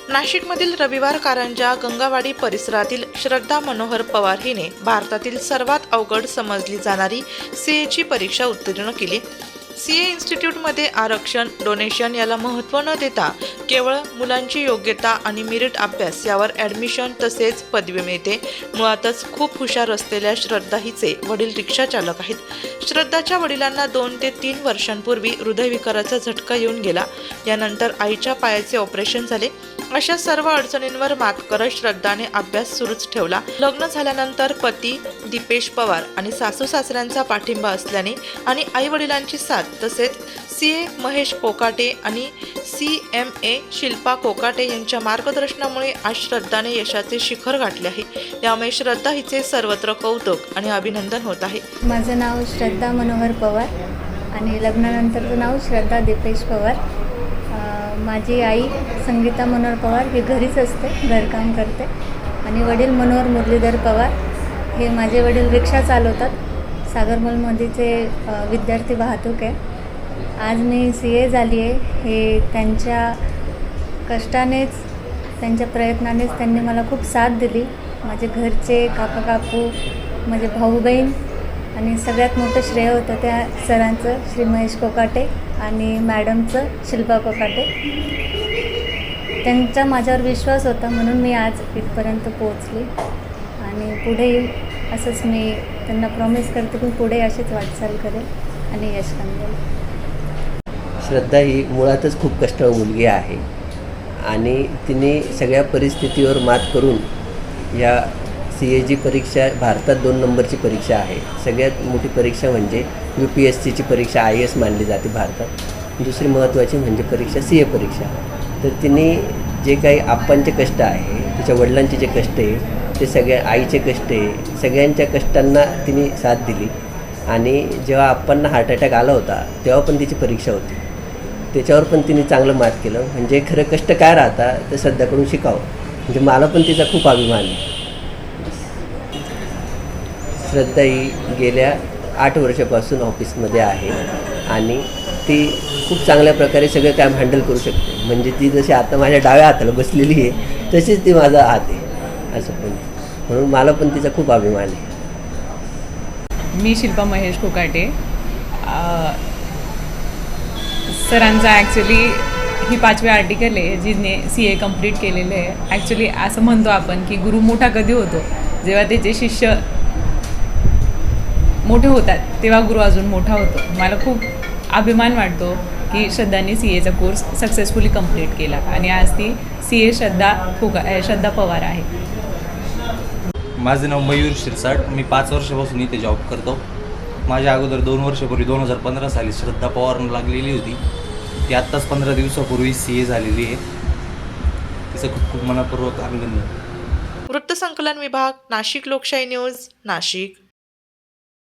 नाशिकमधील रविवार कारंजा गंगावाडी परिसरातील श्रद्धा मनोहर पवार हिने भारतातील सर्वात अवघड समजली जाणारी सीएची परीक्षा उत्तीर्ण केली। सीए इन्स्टिट्यूटमध्ये आरक्षण, डोनेशन याला महत्त्व न देता केवळ मुलांची योग्यता आणि मेरिट अभ्यास यावर ॲडमिशन तसेच पदवी मिळते। मुळातच खूप हुशार असलेल्या श्रद्धा हिचे वडील रिक्षा चालक आहेत। श्रद्धाच्या वडिलांना 2 ते 3 वर्षांपूर्वी हृदयविकाराचा झटका येऊन गेला। यानंतर आईच्या पायाचे ऑपरेशन झाले। अशा सर्व अडचणींवर मात करत श्रद्धाने अभ्यास सुरूच ठेवला। लग्न झाल्यानंतर पती दीपेश पवार आणि सासू सासऱ्यांचा पाठिंबा असल्याने आणि आई वडिलांची साथ तसेच सीए महेश कोकाटे आणि CMA शिल्पा कोकाटे यांच्या मार्गदर्शनामुळे आज श्रद्धाने यशाचे शिखर गाठले आहे। यामुळे श्रद्धा हिचे सर्वत्र कौतुक आणि अभिनंदन होत आहे। माझं नाव श्रद्धा मनोहर पवार आणि लग्नानंतरचं नाव श्रद्धा दीपेश पवार। माझी आई संगीता मनोहर पवार ही घरीच असते, घरकाम करते आणि वडील मनोहर मुरलीधर पवार हे माझे वडील रिक्षा चालवतात। सागरमलमध्येचे विद्यार्थी वाहतूक आहे। आज मी CA झाली आहे हे त्यांच्या कष्टानेच, त्यांच्या प्रयत्नानेच त्यांनी मला खूप साथ दिली। माझे घरचे काका काकू, माझे भाऊ बहीण आणि सगळ्यात मोठं श्रेय होतं त्या सरांचं, श्री महेश कोकाटे आणि मॅडमचं शिल्पा कोकाटे। त्यांचा माझ्यावर विश्वास होता म्हणून मी आज इथपर्यंत पोहोचली आणि पुढेही असंच मी त्यांना प्रॉमिस करते की पुढे अशीच वाटचाल करेल आणि यश मिळेल। श्रद्धा ही मुळातच खूप कष्टाळू मुलगी आहे आणि तिने सगळ्या परिस्थितीवर मात करून या CAची परीक्षा भारतात 2 नंबरची परीक्षा आहे। सगळ्यात मोठी परीक्षा म्हणजे UPSCची परीक्षा IAS मानली जाते भारतात। दुसरी महत्त्वाची म्हणजे परीक्षा CA परीक्षा। तर तिने जे काही आप्पांचे कष्ट आहे, तिच्या वडिलांचे जे कष्ट आहे, ते सगळ्या आईचे कष्ट आहे, सगळ्यांच्या कष्टांना तिने साथ दिली। आणि जेव्हा आप्पांना हार्ट अटॅक आला होता तेव्हा पण तिची परीक्षा होती, त्याच्यावर पण तिने चांगलं मात केलं। म्हणजे खरं कष्ट काय राहतं ते श्रद्धाकडून शिकावं, म्हणजे मला पण तिचा खूप अभिमान आहे। श्रद्धा ही गेल्या 8 वर्षापासून ऑफिसमध्ये आहे आणि ती खूप चांगल्या प्रकारे सगळं काम हँडल करू शकते। म्हणजे ती जशी आता माझ्या डाव्या हाताला बसलेली आहे तशीच ती माझा हात आहे असं पण, म्हणून मला पण तिचा खूप अभिमान आहे। मी शिल्पा महेश कोकाटे। सरांचा ॲक्च्युली ही 5वी आर्टिकल आहे जिने CA कंप्लीट केलेलं आहे। ॲक्च्युली असं म्हणतो आपण की गुरु मोठा कधी होतो, जेव्हा त्याचे शिष्य मोठे होतात तेव्हा गुरु अजून मोठा होतो। मला खूप अभिमान वाटतो की श्रद्धाने CAचा कोर्स सक्सेसफुली कंप्लीट केला आणि आज ती CA श्रद्धा पवार आहे। माझं नाव मयूर शिरसाट। मी 5 वर्षापासून इथे जॉब करतो। माझ्या अगोदर 2 वर्षापूर्वी 2015 साली श्रद्धा पवार लागलेली होती, ती आत्ताच 15 दिवसापूर्वी CA झालेली आहे। तिचं खूप खूप मनपूर्वक अभिनंदन। वृत्तसंकलन विभाग, नाशिक लोकशाही न्यूज, नाशिक।